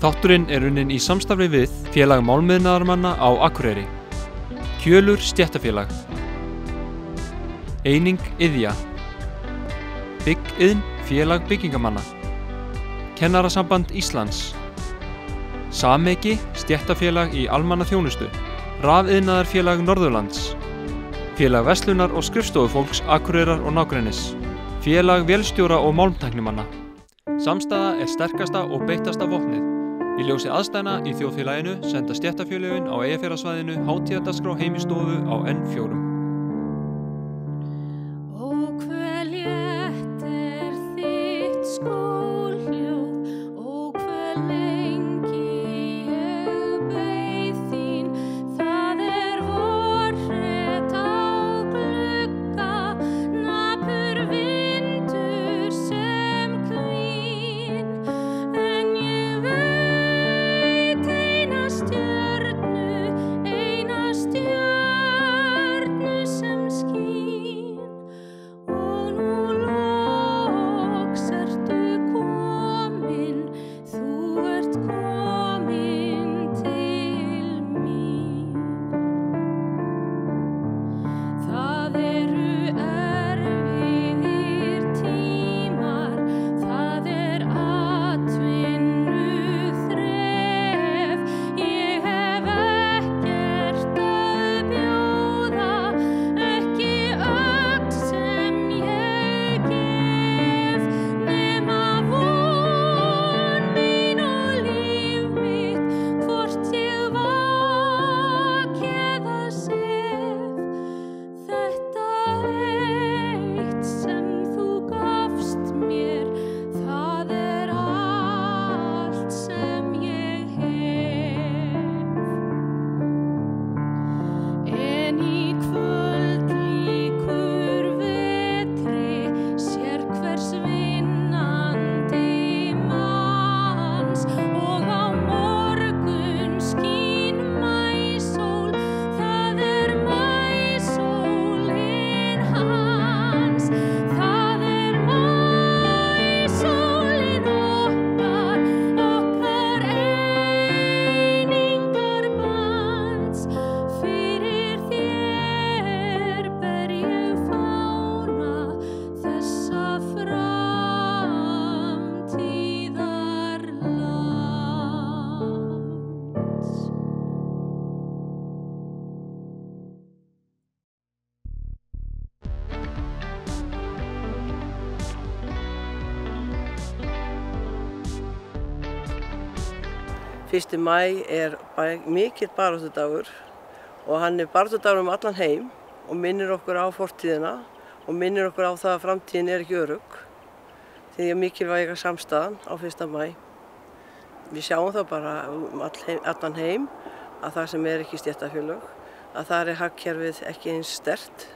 Þátturinn unnin í samstarfi við Félag málmiðnaðarmanna á Akureyri, Kjölur stéttarfélag, Eining Iðja, Bygg-Iðn félag byggingamanna, Kennarasamband Íslands, Sameki stéttarfélag í almannaþjónustu, Rafiðnaðarfélag Norðurlands, Félag verslunar og skrifstofufólks Akureyrar og nágrennis, Félag vélstjóra og málmtæknimanna. Samstaða sterkasta og beittasta vopnið. Í ljósi aðstæðna í þjóðfélaginu senda stéttarfélögin á Eyjafjarðarsvæðinu hátíðardagskrá Heimisstofu á N4. Fyrsti maí mikill baráttudagur og hann baráttudagur allan heim og minnir okkur á fortíðina og minnir okkur á það að framtíðin ekki örugg. Því að mikilvæga samstaðan á 1. maí. Við sjáum það bara allan heim að það sem ekki stéttarfélög, að þar hagkerfið ekki eins sterkt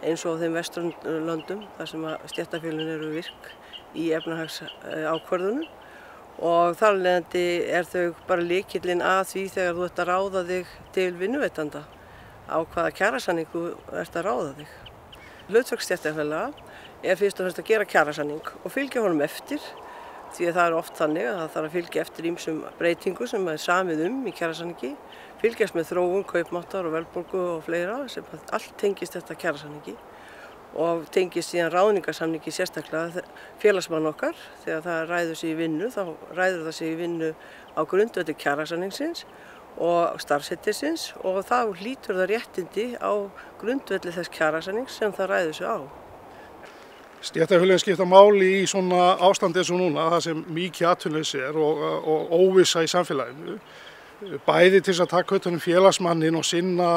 eins og á þeim Vesturlöndum þar sem stéttarfélögin eru virk í efnahagsákvörðunum. Og þar af leiðandi þau bara lykillinn að því þegar þú ert að ráða þig til vinnuveitanda á hvaða kjarasamning þú ert að ráða þig. Hlutverk stéttarfélaga fyrst og fremst að gera kjarasamning og fylgja honum eftir, því að það oft þannig að það þarf að fylgja eftir ýmsum breytingum sem samið í kjarasamningi, fylgjast með þróun, kaupmáttar og verðbólgu og fleira sem allt tengist þetta kjarasamningi. Og tengist síðan ráðningarsamningi sérstaklega félagsmann okkar. Þegar það ræður sig í vinnu, þá ræður það sig í vinnu á grundvelli kjarasamningsins og starfsheitirsins og þá hlýtur það réttindi á grundvelli þess kjarasamnings sem það ræður sig á. Stéttarfélögin skipta máli í svona ástandi eins og núna, það sem mikið atvinnuleysi og óvissa í samfélaginu. Bæði til að taka utan félagsmanninn og sinna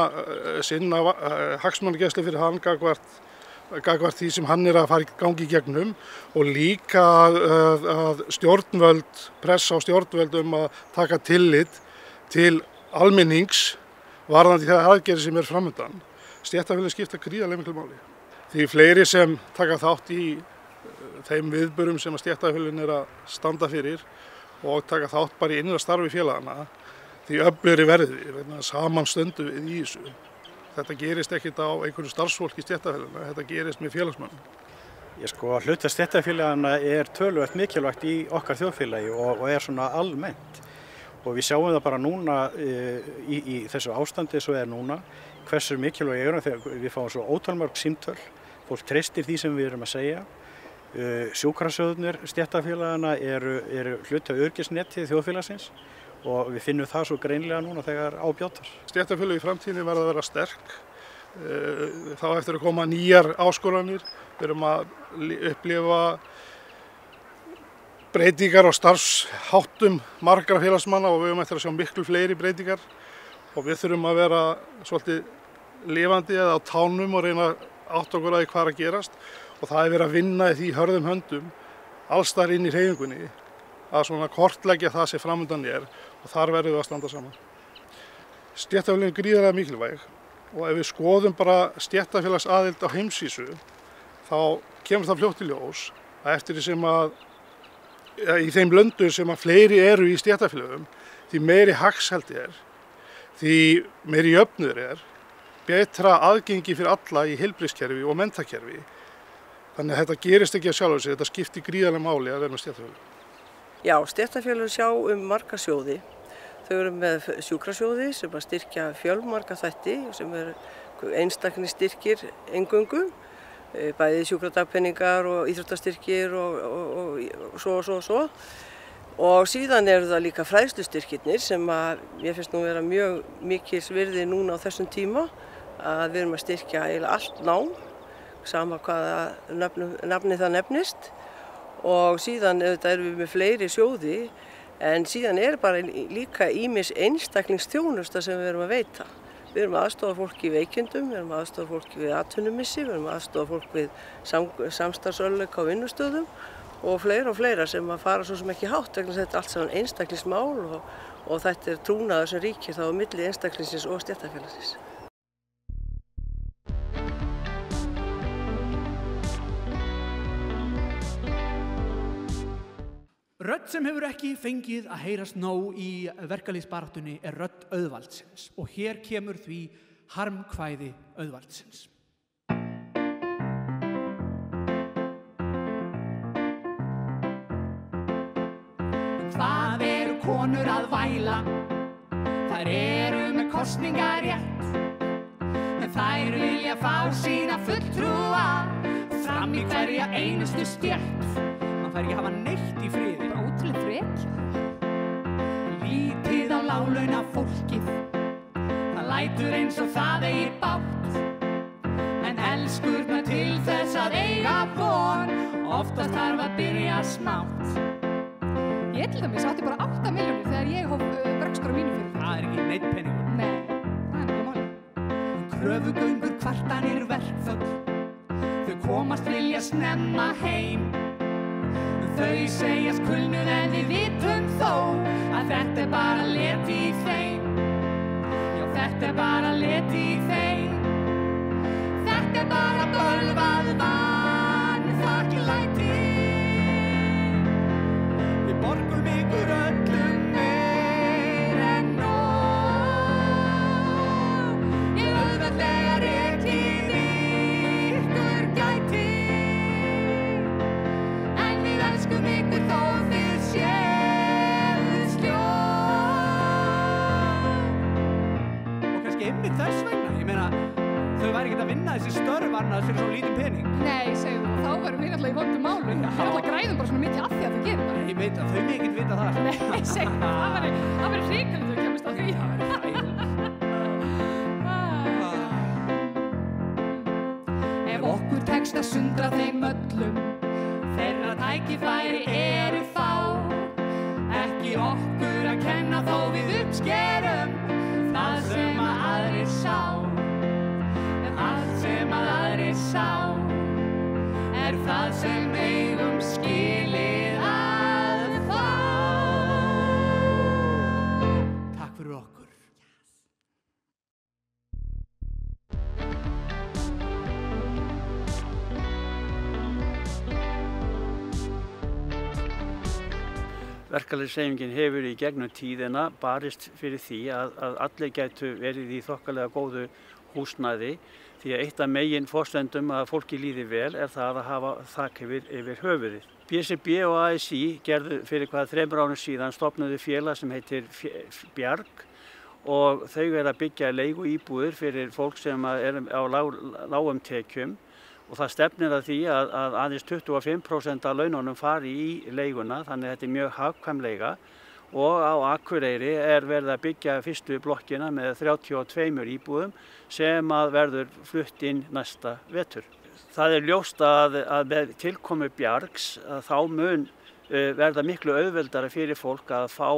hagsmunagæslu fyrir hann gagnvart því sem hann að fara í gangi í gegnum og líka að stjórnvöld, pressa á stjórnvöld að taka tillit til almennings varðandi það aðgerðir sem framundan. Stéttarfélögin skipta gríðarlega miklu máli. Því fleiri sem taka þátt í þeim viðburðum sem stéttarfélögin að standa fyrir og taka þátt bara í innra starfi félagana, því öflugri verði, saman stöndum við í þessu. Þetta gerist ekkert á einhverju starfsfólki stéttarfélaganna, þetta gerist með félagsmönnum. Hlutverk stéttarfélaganna töluvert mikilvægt í okkar þjóðfélagi og svona almennt. Og við sjáum það bara núna í þessu ástandi svo núna, hversu mikilvæg þegar við fáum svo ótalmörg símtöl, fólk treystir því sem við erum að segja. Sjúkrasjóðirnir stéttarfélagana eru hluti af öryggisneti þjóðfélagsins og við finnum það svo greinilega núna þegar á bjátar. Stéttarfélög í framtíðinni verða að vera sterk. Þá eftir að koma nýjar áskoranir. Við erum að upplifa breytingar á starfsháttum margra félagsmanna og við höfum eftir að sjá miklu fleiri breytingar og við þurfum að vera svolítið lifandi eða á tánum og reyna að átta okkur að því hvað er að gerast og það er verið að vinna í því hörðum höndum alls þar inn í hreyfingunni að svona kortleggja það sem framundan og þar verðum við að standa saman. Stéttarfélögin er gríðarlega mikilvæg og ef við skoðum bara stéttarfélagsaðild á heimsvísu þá kemur það fljótt í ljós að eftir því sem í þeim löndum sem að fleiri eru í stéttarfélögum, því meiri hagsældi því meiri jöfnuður betra aðgengi fyrir alla í heilbrigðiskerfi og menntakerfi. Þannig að þetta gerist ekki að sjálfu sig, þetta skiptir gríðarlega máli að vera með stéttarfélög. Já, stéttarfélög sjá marga sjóði. Þau eru með sjúkrasjóði sem að styrkja fjölmarga þætti sem einstaklingsstyrkir eingöngu. Bæði sjúkradagpenningar og íþróttastyrkir og svo. Og síðan eru það líka fræðslustyrkirnir sem að ég finnst nú vera mjög mikils virði núna á þessum tíma að við erum að styrkja eiginlega allt nám, sama hvaða nafni það nefnist og síðan erum við með fleiri sjóði en síðan er bara líka ýmis einstaklingsþjónusta sem við erum að veita. Við erum að aðstoða fólk í veikindum, við erum að aðstoða fólk við atvinnumissi, við erum að aðstoða fólk við samstarfsörðleika á vinnustöðum og fleira sem að fara svo sem ekki hátt vegna þetta er allt saman einstaklingsmál og þetta er trúnaður sem ríkir þá á milli einstaklingsins og stéttarfélagsins. Rödd sem hefur ekki fengið að heyrast nóg í verkalýðsbaráttunni er rödd auðvaldsins og hér kemur því harmkvæði auðvaldsins. Hvað eru konur að væla? Þær eru með kosningarétt en þær vilja fá sína fulltrúa fram í hverja einustu stétt. Man fær ekki að hafa neitt í friði. Ótrúlega frekja. Lítið á láglauna fólkið, það lætur eins og það eigi bágt. En elskurnar til þess að eiga von, oftast þarf að byrja smátt. Ég til dæmis átti bara 8 milljónir þegar ég hóf verkstur á mínu fyrir. Það er ekki neitt peningur. Nei, það er ekki máli. Kröfugöngur, kvartanir, verkföll, þau komast vilja snemma heim. Þau segjast kulnuð en við vitum þó að þetta er bara leti í þeim. Já, þetta er bara leti í þeim. Þetta er bara bölvað vanþakklæti. Við borgum ykkur öllum meir en nóg. Ég auðveldlega rekið ykkur gæti. Elskum ykkur þó þið séuð sljón. Og kannski einmitt þess vegna, ég meina, þau væri ekkert að vinna þessi störf annars fyrir svo lítið pening. Nei, segðu þú, þá verðum við náttúrulega í vondum málum. Við náttúrulega græðum bara svona mikið af því að þau gerum það. Ég veit að þau mikið vita það. Nei, segðu þú, það væri hrikalegt að kemast að því. Ef okkur tekst að sundra þeim öllum, þeirra tækifæri eru fá. Ekki okkur að kenna þó við uppskerum það sem að aðrir sá. En allt sem að aðrir sá er það sem eigum skilið að fá. Takk fyrir okkur. Verkalýðshreyfingin hefur í gegnum tíðina barist fyrir því að allir gætu verið í þokkalega góðu húsnæði því að eitt af megin forsendum að fólki líði vel það að hafa þak yfir höfuðið. BCB og ASÍ gerðu fyrir 3 árum síðan stofnuðu félag sem heitir Bjarg og þau að byggja leiguíbúðir fyrir fólk sem á lágum tekjum og það stefnir að því að aðeins 25% af laununum fari í leiguna, þannig að þetta mjög hagkvæm leiga og á Akureyri verið að byggja fyrstu blokkina með 32 íbúðum sem verður flutt inn næsta vetur. Það ljóst að með tilkomu Bjargs þá mun verða miklu auðveldara fyrir fólk að fá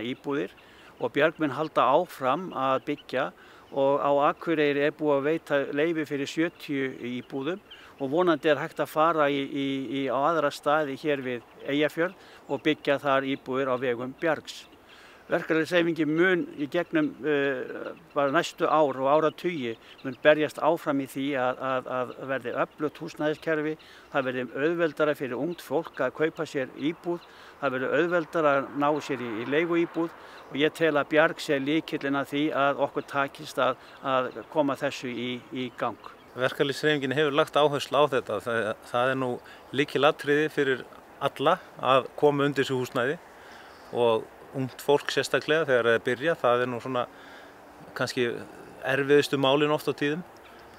íbúðir og Bjarg mun halda áfram að byggja og á Akureyri búið að veita leyfi fyrir 70 íbúðum og vonandi hægt að fara á aðra staði hér við Eyjafjörð og byggja þar íbúðir á vegum Bjargs. Verkalýðshreyfingin mun í gegnum bara næstu ár og áratugi mun berjast áfram í því að verði öflugt húsnæðiskerfi, það verði auðveldara fyrir ungt fólk að kaupa sér íbúð, það verði auðveldara að ná sér í leiguíbúð og ég tel að Bjarg sé lykillinn að því að okkur takist að koma þessu í gang. Verkalýðshreyfingin hefur lagt áherslu á þetta, það nú lykilatriði fyrir alla að koma undir þessu húsnæði og ungt fólk sérstaklega þegar það byrja, það nú svona kannski erfiðustu málin oft á tíðum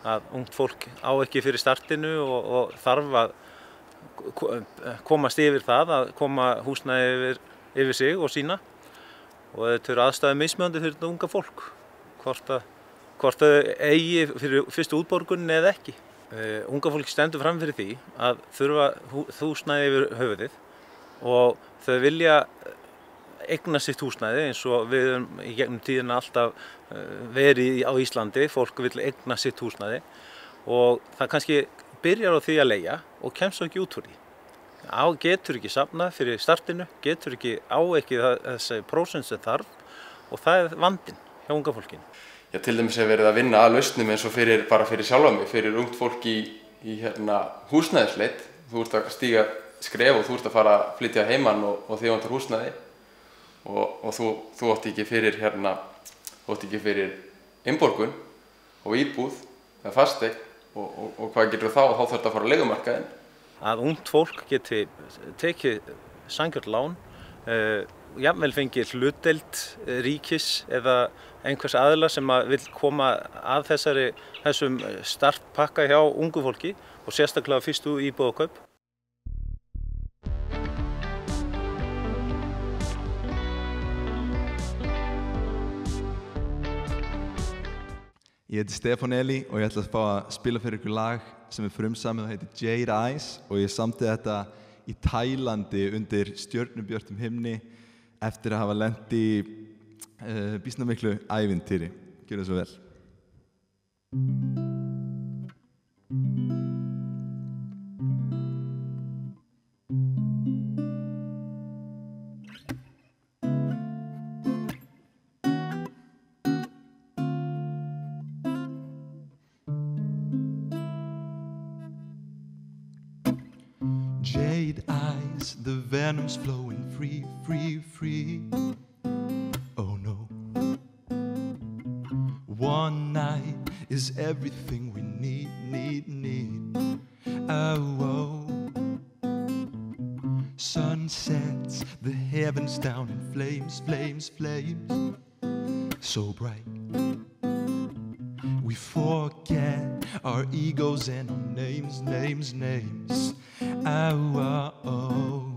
að ungt fólk á ekki fyrir startinu og þarf að komast yfir það að koma húsnæði yfir sig og sína og þetta aðstæður mismunandi fyrir þetta unga fólk hvort þau eigi fyrir fyrstu útborgun eða ekki. Unga fólk stendur fram fyrir því að þurfa húsnæði yfir höfuðið og þau vilja eigna sitt húsnæði eins og við í gegnum tíðina alltaf verið á Íslandi, fólk vil eigna sitt húsnæði og það kannski byrjar á því að leigja og kemst svo ekki út úr því. Getur ekki safnað fyrir startinu, getur ekki þessi prósent sem þarf og það vandinn hjá unga fólkinu. Já, til dæmis hefur verið að vinna að lausnum eins og bara fyrir sjálfa mig, fyrir ungt fólk í húsnæðisleit. Þú ert að stíga skref og þú ert að fara að flytja heiman og þig vantar húsnæði. Og þú átt ekki fyrir innborgun og íbúð eða fasteign og hvað getur þá þarf þetta að fara á leigumarkaðinn. Að ungt fólk geti tekið sanngjörn lán, jafnvel fengið hlutdeild ríkis eða einhvers aðila sem vill koma að þessum startpakka hjá ungu fólki og sérstaklega fyrstu íbúðarkaup. Ég heiti Stefán Eli og ég ætla að fá að spila fyrir ykkur lag sem frumsamið og heitir Jade Eyes og ég samdi þetta í Tælandi undir stjörnubjörtum himni eftir að hafa lent í býsna miklu ævintýri. Gjörðu svo vel. Jade eyes, the venom's flowing free, free, free. Oh no. One night is everything we need, need, need. Oh, oh. Sun sets, the heavens down in flames, flames, flames. So bright. We forget our egos and our names, names, names. Oh, oh, oh.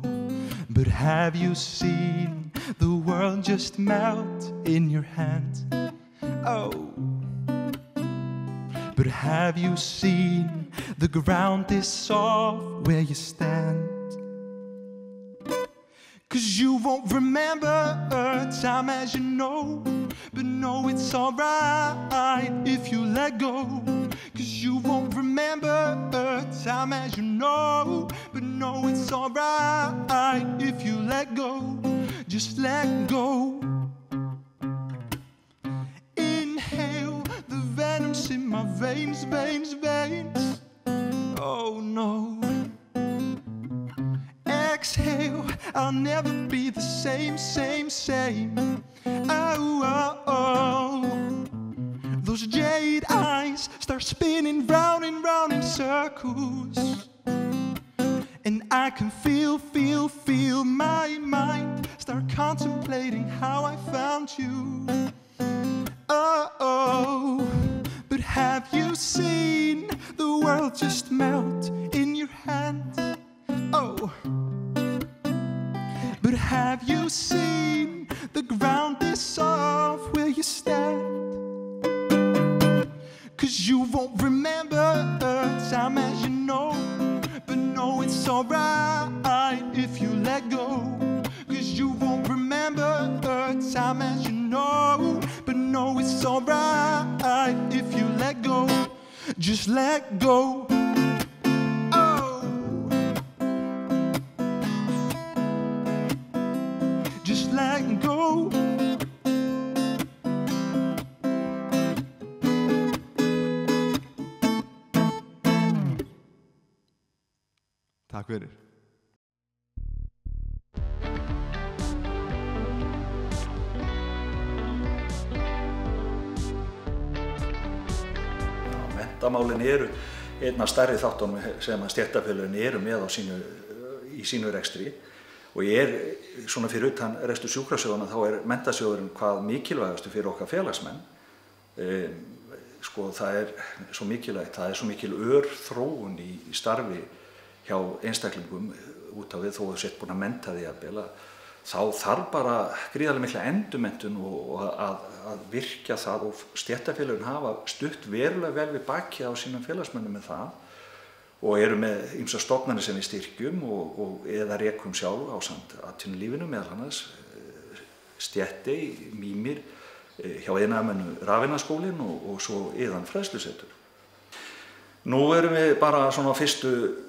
But have you seen the world just melt in your hand? Oh. But have you seen the ground is soft where you stand? 'Cause you won't remember time as you know, but know it's alright if you let go. 'Cause you won't remember time as you know, but know it's alright if you let go. Just let go. Inhale the venom's in my veins, veins, veins. Oh no. Exhale, I'll never be the same, same, same. Oh, oh, oh. Those jade eyes start spinning round and round in circles. And I can feel my mind start contemplating how I found you. Oh, but have you seen the world just melt in your hands? Oh, but have you seen the ground is soft where you stand? 'Cause you won't remember time as you know, but no, it's alright if you let go. 'Cause you won't remember time as you know, but no, it's alright if you let go. Just let go. Oh, just let go. Takk fyrir. Menntamálin eru einn af stærri þáttunum sem að stéttarfélögin eru með í sínu rekstri, og svona fyrir utan rekstur sjúkrasjóðanna þá menntasjóðurinn hvað mikilvægastu fyrir okkar félagsmenn. Sko það svo mikilvægt, það svo mikil örþróun í starfi hjá einstaklingum út á við, þó að sett búin að mennta því að þá þarf bara gríðarlega mikla endurmenntun og að virkja það, og stéttarfélögin hafa stutt verulega vel við bakið á sínum félagsmönnum með það og eru með ýmsar stofnanir sem við styrkjum eða rekum sjálf ásamt atvinnulífinu, meðal annars Stéttey, Mímir, hjá iðnaðarmönnum Rafiðnaðarskólinn og svo Iðan fræðslusetur. Nú erum við bara svona fyrstu,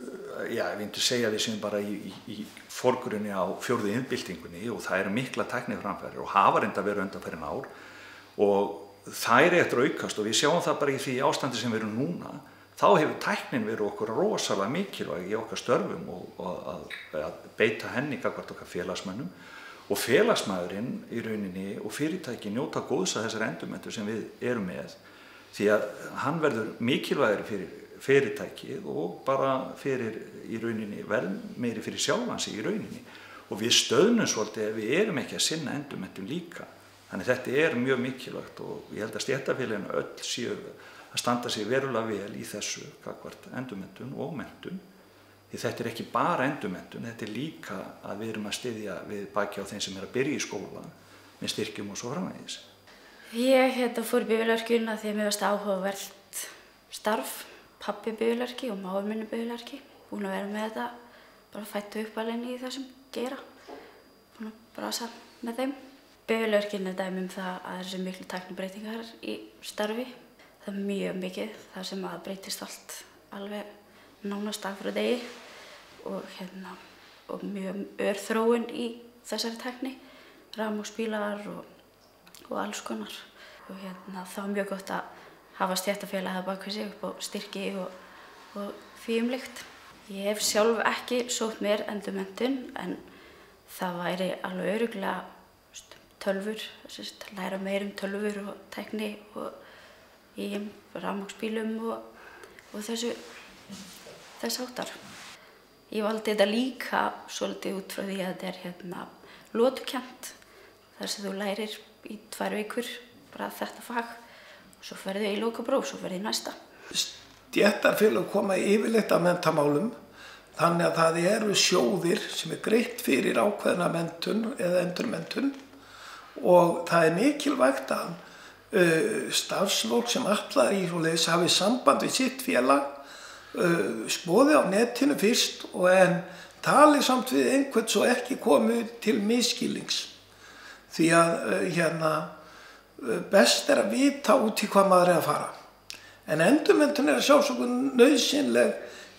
ég myndi segja við sem bara í forgrunni á 4. iðnbyltingunni, og það eru mikla tækniframfarir og hafa reynda verið undanfarin ár, og þær eftir að aukast, og við sjáum það bara í því ástandi sem við erum núna. Þá hefur tæknin verið okkur rosalega mikilvæg í okkar störfum og að beita henni gagnvart okkar félagsmönnum, og félagsmaðurinn í rauninni og fyrirtæki njóta góðs af þessari endurmenntun sem við erum með, því að hann verður mikilvægari fyrir fyrirtækið og bara fyrir í rauninni meiri fyrir sjálfan sig í rauninni, og við stöðnum svolítið ef við erum ekki að sinna endurmenntun líka. Þannig þetta mjög mikilvægt, og ég held að stéttarfélögin öll séu að standa sig verulega vel í þessu gagnvart endurmenntun og menntun, því þetta ekki bara endurmenntun, þetta líka að við erum að styðja við baki á þeim sem að byrja í skóla með styrkjum og svo framvegis. Ég fór í bifvélaverkjuna því að mér varst áhugavert starf. Pabbi bifvélaverki og mágur minn bifvélaverki, búin að vera með þetta, bara fæddu uppalinn í þessum geira, búin að brasa með þeim. Bifvélaverkin dæmi það að það svo miklu tæknibreytingar í starfi. Það mjög mikið, þar sem að breytist allt alveg nánast dag frá degi, og mjög örþróun í þessari tækni, rafmagnsbílar og alls konar. Og það mjög gott að hafa stéttarfélagið bak við sig upp á styrki og því líkt. Ég hef sjálf ekki sótt mér endurmenntun, en það væri alveg örugglega tölvur, læra meir tölvur og tækni og í rafmagnsbílum og þess háttar. Ég valdi þetta líka svolítið út frá því að þetta lotukennt, þar sem þú lærir í 2 vikur bara þetta fag, og svo ferðu í lokapróf, svo ferðu í næsta. Stéttarfélög koma yfirleitt að menntamálum, þannig að það eru sjóðir sem greitt fyrir ákveðna menntun eða endurmenntun, og það mikilvægt að starfsfólk sem ætlar í svoleiðis hafi samband við sitt félag, skoði á netinu fyrst en tali samt við einhvern svo ekki komi til misskilnings. Því að best að vita út í hvað maður að fara. En endurmenntun að sjálfsögum nauðsynleg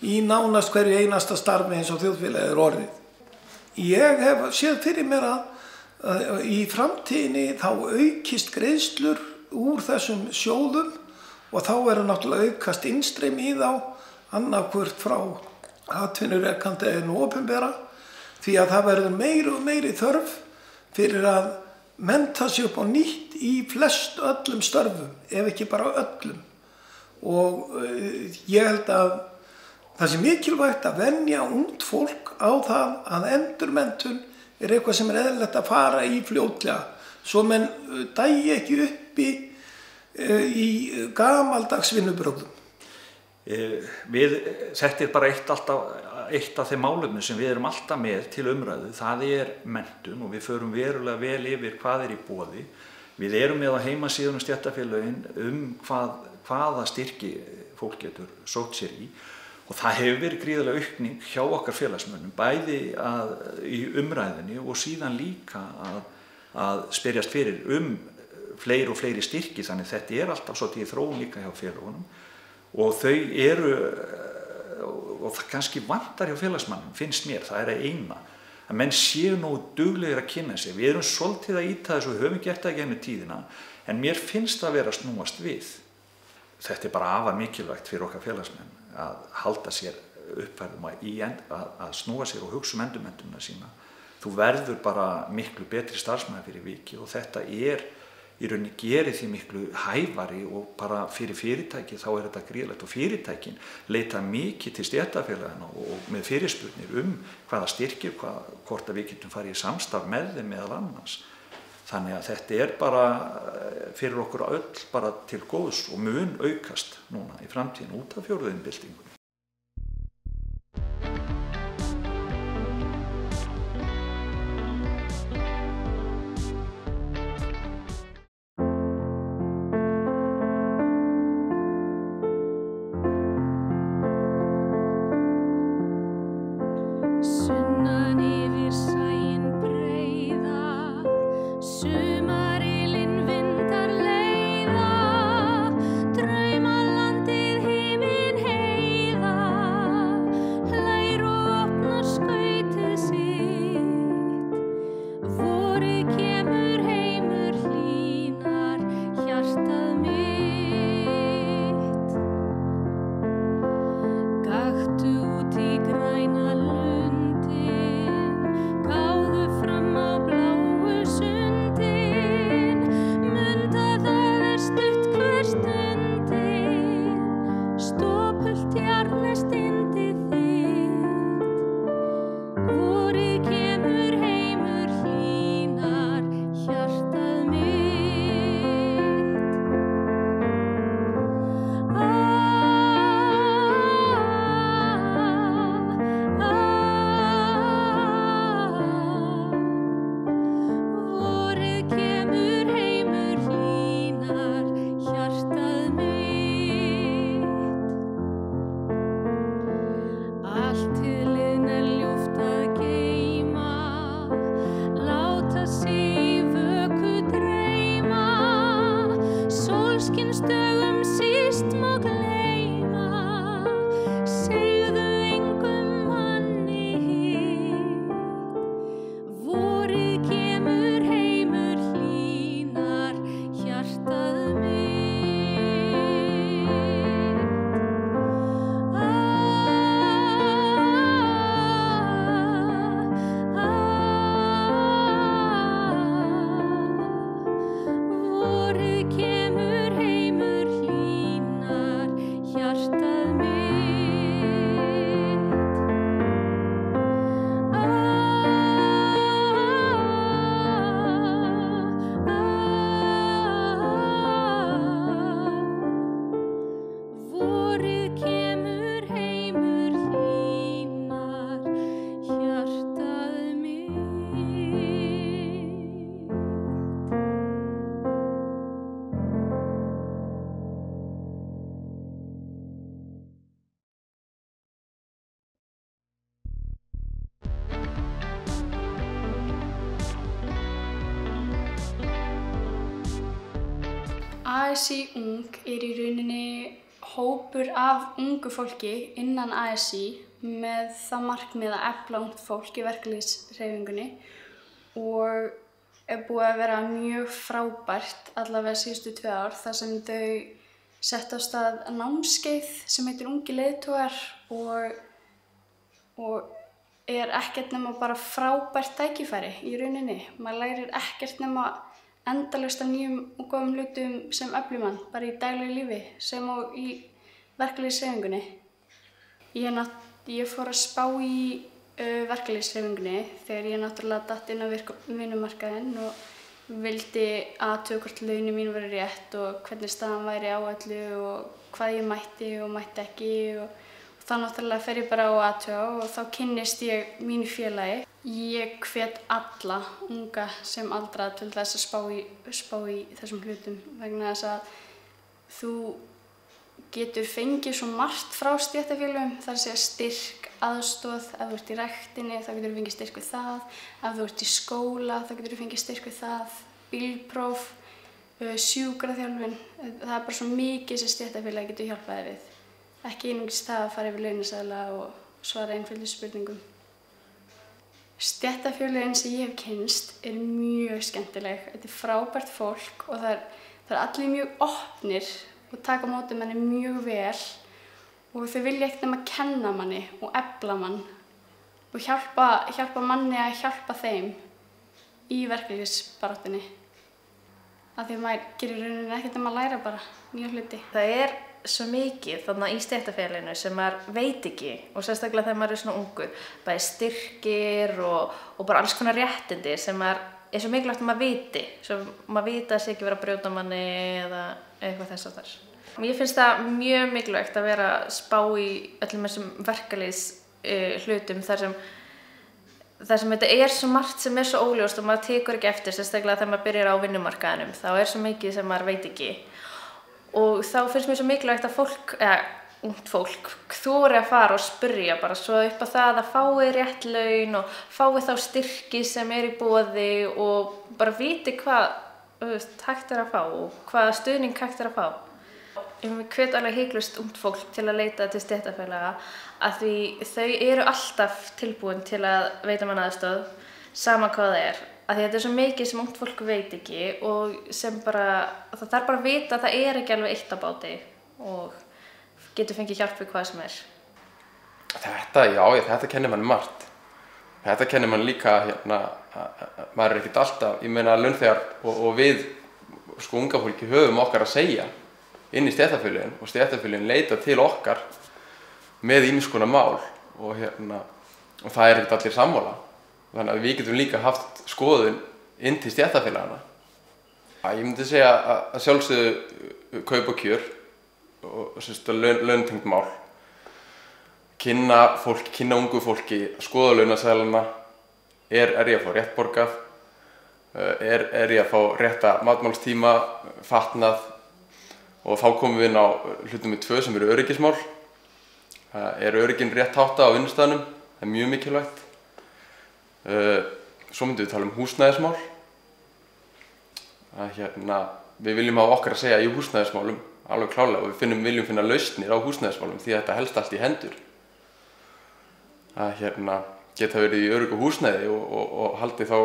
í nánast hverju einasta starfi eins og þjóðfélagið orðið. Ég hef séð fyrir mér að í framtíðinni þá aukist greiðslur úr þessum sjóðum, og þá náttúrulega aukast innstreymi í þá, annarkvort frá atvinnurekandi en opinbera, því að það verður meiri og meiri þörf fyrir að mennta sig upp á nýtt í flest öllum störfum, ef ekki bara öllum. og ég held að það sé mikilvægt að venja ungt fólk á það að endurmenntun eitthvað sem eðlilegt að fara í fljótlega, svo menn dagi ekki uppi í gamaldags vinnubrögðum. Þetta bara eitt af þeim málefnum sem við erum alltaf með til umræðu, það menntun, og við förum verulega vel yfir hvað í boði. Við erum með á heimasíðunum stéttarfélögin hvaða styrki fólk getur sótt sér í, og það hefur verið gríðarlega aukning hjá okkar félagsmönnum, bæði í umræðinni og síðan líka að spyrjast fyrir fleiri og fleiri styrki, þannig þetta alltaf svolítið í þróun líka hjá félagunum, og og það kannski vantar hjá félagsmannum, finnst mér, það eina, að menn séu nú duglegir að kynna sig. Við erum svolítið að ýta þessu og höfum gert það gegnum tíðina, en mér finnst það vera að snúast við. Þetta bara afar mikilvægt fyrir okkar félagsmenn að halda sér uppfærðum að snúa sér og hugsa endurmenntunina sína. Þú verður bara miklu betri starfsmaður fyrir vikið, og þetta í rauninni gerir því miklu hæfari, og bara fyrir fyrirtæki þá þetta gríðarlegt, og fyrirtækin leita mikið til stéttarfélagana og með fyrirspurnir hvaða styrkir, hvort að við getum farið í samstarf með þeim meðal annars. Þannig að þetta bara fyrir okkur öll bara til góðs og mun aukast núna í framtíðin út af 4. iðnbyltingunni. ASÍ Ung í rauninni hópur af ungu fólki innan ASÍ með það markmið að efla ungt fólk í verkalýðshreyfingunni, og búið að vera mjög frábært allavega síðustu 2 ár, þar sem þau sett af stað námskeið sem heitir Ungir leiðtogar, og ekkert nema bara frábært tækifæri í rauninni. Maður lærir ekkert nema endalaust af nýjum og góðum hlutum sem eflir mann, bara í daglegu lífi sem og í Verkalýðshreyfingunni. Ég fór að spá í verkalýðshreyfingunni þegar ég náttúrulega datt inn á vinnumarkaðinn og vildi athuga hvort launin mín væru rétt og hvernig staðan væri á öllu og hvað ég mætti og mætti ekki og þá náttúrulega fer ég bara á athuga og þá kynnist ég mínu félagi. Ég hvet alla unga sem aldraða til þess að spá í þessum hlutum vegna þess að þú getur fengið svo margt frá stéttarfélögum, þar að segja styrk, aðstoð, ef þú ert í ræktinni þá getur þú fengið styrk við það, ef þú ert í skóla þá getur þú fengið styrk við það, bílpróf, sjúkraþjálfun, það er bara svo mikið sem stéttarfélagi getur hjálpað þér við. Ekki einungis það að fara yfir launaseðla og svara einföldum spurningum. Stéttarfélögin sem ég hef kynnst mjög skemmtileg, þetta frábært fólk og það er allir mjög opnir og taka á móti manni mjög vel og þau vilja ekkert nema kenna manni og efla mann og hjálpa manni að hjálpa þeim í verkalýðsbaráttunni. Af því að maður gerir rauninni ekkert nema að læra bara nýja hluti. Það er svo mikið þarna í stéttarfélaginu sem maður veit ekki og sérstaklega þegar maður er svona ungur, bæði styrkir og bara alls konar réttindi sem maður er svo mikilvægt að maður viti, svo maður viti að sé ekki vera að brjóta manni eða eitthvað þess að þar. Mér finnst það mjög mikilvægt að vera að spá í öllum þessum verkalýðs hlutum þar sem þetta er svo margt sem er svo óljóst og maður tekur ekki eftir, sérstaklega þegar maður byrjar á vinnumarkaðinum, þá er svo mikið sem maður veit ekki. Og þá finnst mér svo mikilvægt að ungt fólk þori að fara og spyrja bara svo upp á það að fái rétt laun og fái þá styrki sem í boði og bara viti hvað hægt er að fá og hvaða stuðning hægt er að fá. Ég hvet alveg hiklaust ungt fólk til að leita til stéttarfélaga af því þau eru alltaf tilbúin til að veita manni aðstoð sama hvað það er. Af því þetta er svo mikið sem ungt fólk veit ekki og sem bara, það þarf bara að vita að það er ekki alveg eitt á báti og getur fengið hjálp við hvað sem er. Þetta kennir manni margt. Þetta kennir manni líka maður er ekkert alltaf, ég meina launþegar og við unga fólki höfum okkar að segja inn í stéttarfélögin og stéttarfélögin leita til okkar með ýmiss konar mál og það er ekkert allir sammála. Þannig að við getum líka haft skoðun inn til stéttarfélagana. Ég myndi segja að sjálfsögðu kaup og kjör og launtengt mál. Kynna ungu fólki, skoða launaseðlana, er ég að fá rétt borgað, er ég að fá rétta matmálstíma, fatnað og þá komum við inn á hlutum við 2 sem eru öryggismál. Er öryggin rétt háttað á vinnustaðnum, það er mjög mikilvægt. Svo myndum við tala um húsnæðismál. Við viljum hafa okkar að segja í húsnæðismálum alveg klárlega og við viljum finna lausnir á húsnæðismálum því þetta helst allt í hendur. Geta verið í öruggu húsnæði og haldi þá,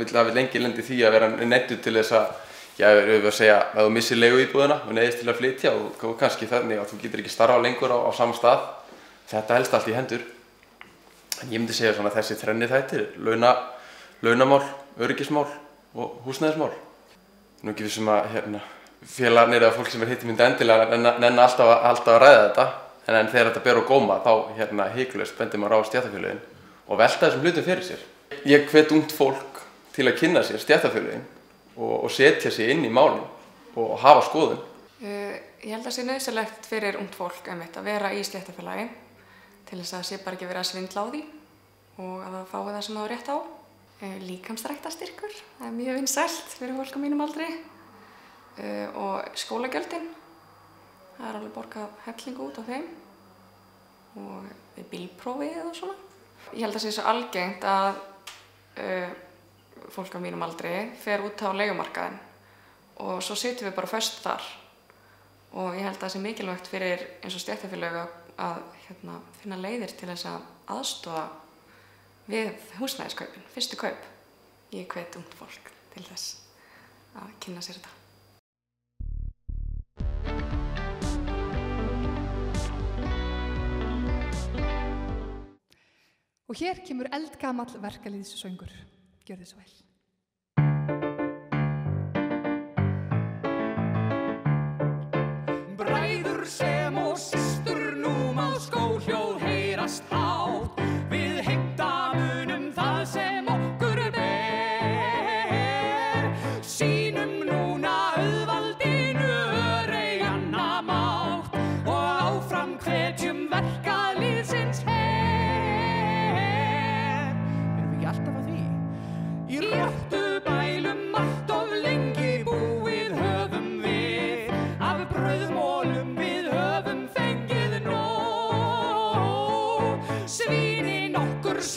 það vil lengi lendi því að vera neyddur til þess að, við að segja að þú missir leiguíbúðina og neyðist til að flytja og kannski þannig að þú getur ekki starfa lengur á sama stað. Þetta helst allt í hendur. En ég myndi segja svona þessi þrenni þættir, launamál, öryggismál og húsnæðismál. Nú ekki vissum að félagarnir eða fólk sem hittir myndi endilega nenna alltaf að ræða þetta, en þegar þetta ber á góma þá hiklaust bendir maður á stéttarfélögin og velta þessum hlutum fyrir sér. Ég hvet ungt fólk til að kynna sér stéttarfélögin og setja sig inn í málin og hafa skoðun. Ég held að það sé nauðsynlegt fyrir ungt fólk að vera í stéttarfélagi til þess að það sé bara ekki verið að svindla á því og að það fái það sem það á rétt á. Líkamsræktarstyrkur, það er mjög vinsælt fyrir fólk á mínum aldri og skólagjöldin, það er alveg borgað hellingu út á þeim og við bílprófið og svona. Ég held að það sé svo algengt að fólk á mínum aldri fer út á leigumarkaðinn og svo sitjum við bara föst þar og ég held að það sé mikilvægt fyrir eins og stéttarfélög að finna leiðir til þess að aðstoða við húsnæðiskaupin, fyrstu kaup. Ég hvet ungt fólk til þess að kynna sér þetta. Og hér kemur eldgamall verkalýðssöngur. Gjörðu svo vel. Bræður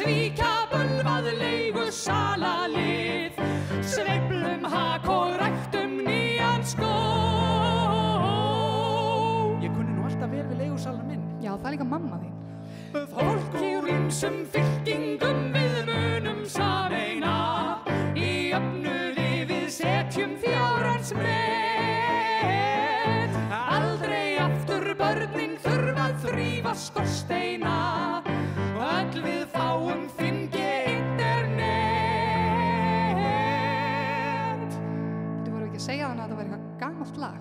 svíkja bölvað leigu salalið, sveiflum hak og ræktum nýjan skó. Ég kunni nú alltaf vel við leigusalinn minn. Já, það er líka mamma þín. Fólk í ýmsum fylkingum við munum sameina, í jöfnuði við setjum fjárans met. Aldrei aftur börnin þurfa að þrífa skorsteina, öll við fáum 5G internet. Þú voru ekki að segja þannig að þetta væri eitthvað gamalt lag?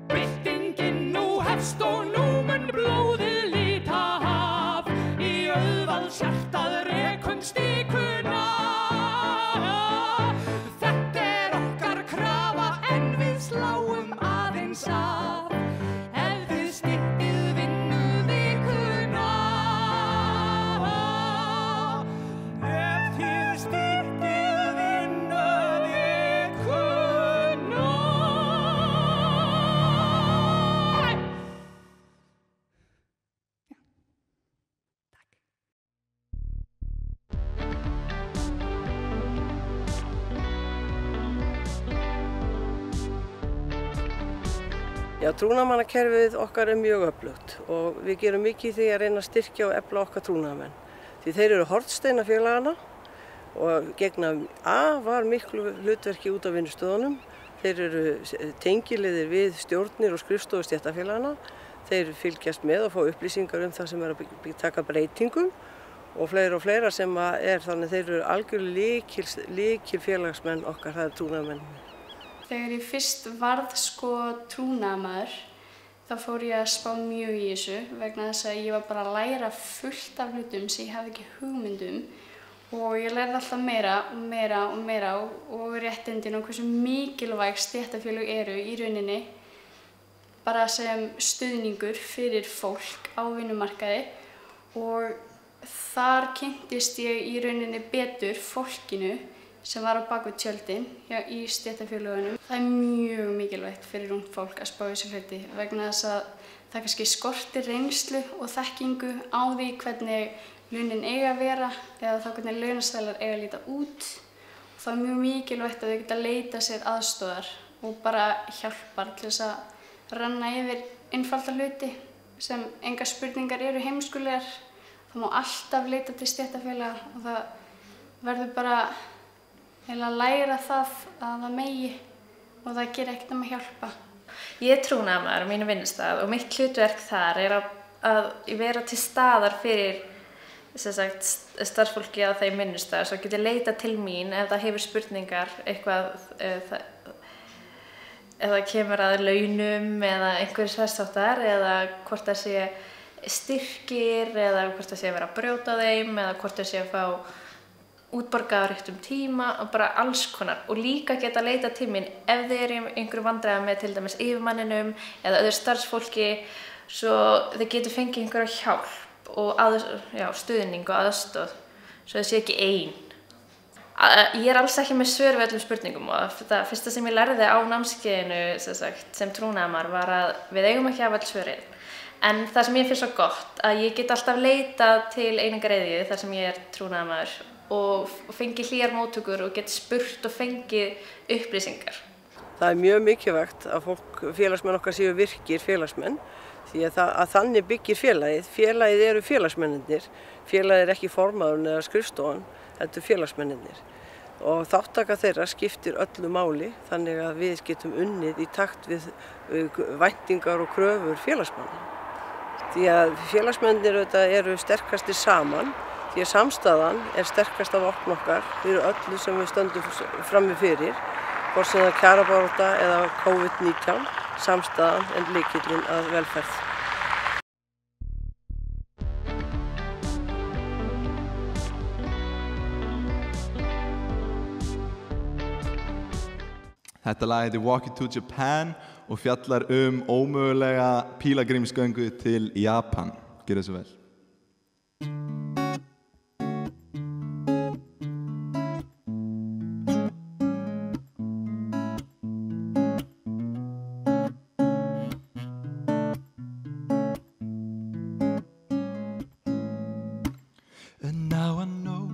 Byltingin nú hefst og nú mun blóðið líta haf, í auðvaldshjartað rekum stíkuna. Þetta er okkar krafa en við sláum aðeins af, ef þið styttið vinnuvikuna. Ef þið styttið vinnuvikuna. Já, trúnaðarmannakerfið okkar er mjög öflugt og við gerum mikið í því að reyna að styrkja og efla okkar trúnaðarmenn. Því þeir eru hornsteina félagana og gegna afar miklu hlutverki út af vinnustöðunum. Þeir eru tengiliðir við stjórnir og skrifstofu stéttarfélagana. Þeir fylgjast með og fá upplýsingar um það sem er að taka breytingum og fleira sem er, þannig þeir eru algjörlega lykil félagsmenn okkar, það er trúnaðarmenn. Þegar ég fyrst varð trúnaðarmaður, þá fór ég að spá mjög í þessu vegna þess að ég var bara að læra fullt af hlutum sem ég hafði ekki hugmyndum og ég lærði alltaf meira og réttindin og hversu mikilvæg stéttarfélög eru í rauninni bara sem stuðningur fyrir fólk á vinnumarkaði og þar kynntist ég í rauninni betur fólkinu sem var á baku tjöldin í stéttarfélögunum. Það er mjög mikilvægt fyrir ungt fólk að spá í þessu hluti vegna þess að það kannski skortir reynslu og þekkingu á því hvernig launin eiga að vera eða þá hvernig launaseðlar eiga að líta út. Og það er mjög mikilvægt að þau geta leita sér aðstoðar og bara hjálpar til þess að renna yfir einfalda hluti sem engar spurningar eru heimskulegar. Það má alltaf leita til stéttarfélaga og það verður bara að læra það að það megi og það gerir ekkert um að hjálpa. Ég er trúnaðarmaður á mínu vinnustað og mitt hlutverk þar er að vera til staðar fyrir starfsfólki á þeim vinnustað svo getur leita til mín ef það hefur spurningar eitthvað ef það kemur að launum eða einhverju þess háttar eða hvort það sé styrkir eða hvort það sé að vera að brjóta þeim eða hvort það sé að fá útborgað á réttum tíma og bara alls konar og líka geta leita til mín ef þeir eru einhverju vandræðum með til dæmis yfirmanninum eða öðru starfsfólki svo þeir getur fengið einhverja hjálp og stuðning og aðstoð svo það sé ekki ein. Ég er alls ekki með svör við öllum spurningum og það fyrsta sem ég lærði á námskeiðinu sem trúnaðarmaður var að við eigum ekki að hafa öll svörin en það sem ég finnst svo gott að ég get alltaf leitað til einingareiðju þar sem ég er trúnaðarmaður og fengið hlýjar móttökur og gett spurt og fengið upplýsingar. Það er mjög mikilvægt að félagsmenn okkar séu virkir félagsmenn því að þannig byggir félagið. Félagið eru félagsmennirnir. Félagið er ekki formaðurinn eða skrifstofan, þetta eru félagsmennirnir. Og þáttaka þeirra skiptir öllu máli þannig að við getum unnið í takt við væntingar og kröfur félagsmanna. Því að félagsmennir eru sterkastir saman. Því að samstaðan er sterkast af vopn okkar fyrir öllu sem við stöndum frammi fyrir, hvort sem það er kjarabarátta eða COVID-19, samstaðan er lykillinn að velferð. Þetta lag heitir Walking to Japan og fjallar ómögulega pílagrímsgöngu til Japan. Gjörðu svo vel. And now I know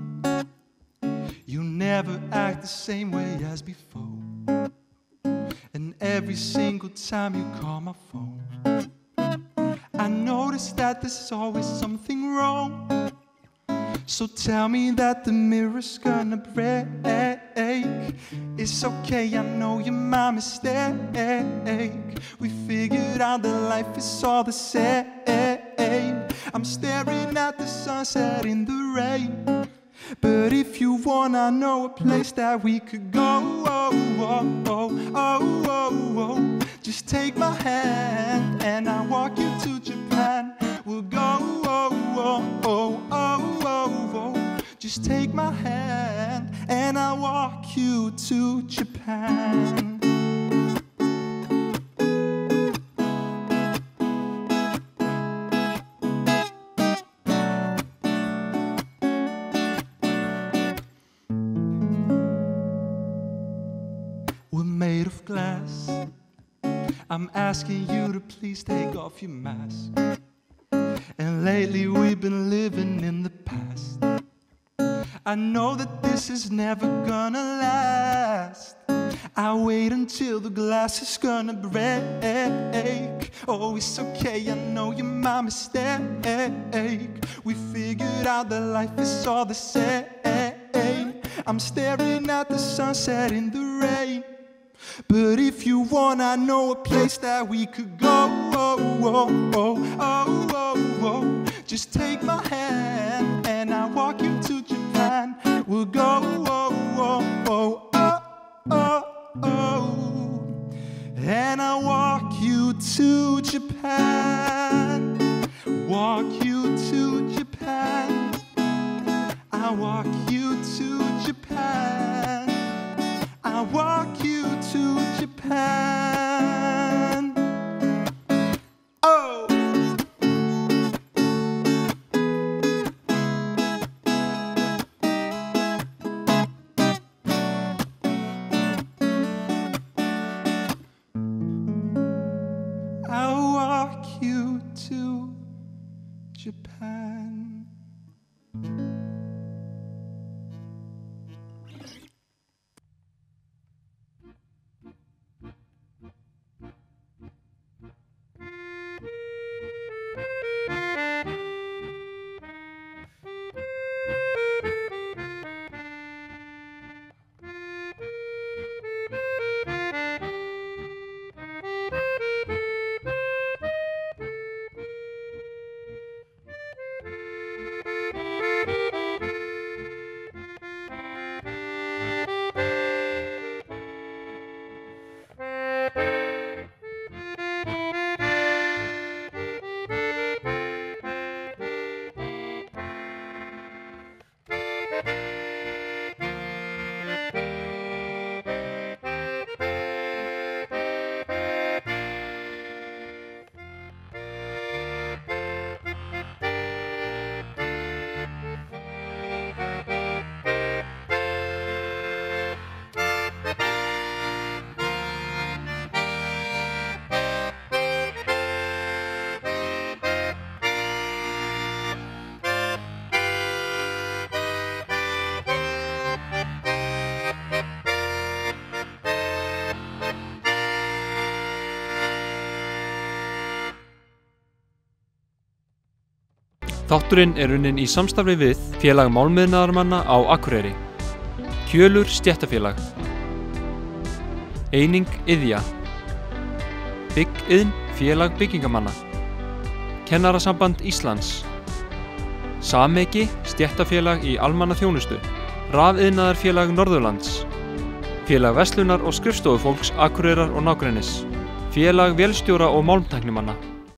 you never act the same way as before. And every single time you call my phone, I notice that there's always something wrong. So tell me that the mirror's gonna break. It's okay, I know you're my mistake. We figured out that life is all the same. I'm staring at the sunset in the rain. But if you want, I know a place that we could go. Just take my hand and I'll walk you to Japan. We'll go. Just take my hand and I'll walk you to Japan. We're made of glass. I'm asking you to please take off your mask. And lately we've been living in the past. I know that this is never gonna last. I'll wait until the glass is gonna break. Oh, it's okay, I know you're my mistake. We figured out that life is all the same. I'm staring at the sunset in the rain. But if you want, I know a place that we could go. Just take my hand and I'll walk you to Japan. We'll go. And I'll walk you to Japan. Walk you to Japan. I'll walk you to Japan. I'll walk you to Japan. Oh! I'll walk you to Japan. Þátturinn unnin í samstarfi við Félag málmiðnaðarmanna á Akureyri, Kjölur stéttarfélag, Eining Iðja, Bygg-Iðn félag byggingamanna, Kennarasamband Íslands, Sameki stéttarfélag í almannaþjónustu, Rafiðnaðarfélag Norðurlands, Félag verslunar og skrifstofufólks Akureyrar og nágrennis, Félag vélstjóra og málmtæknimanna.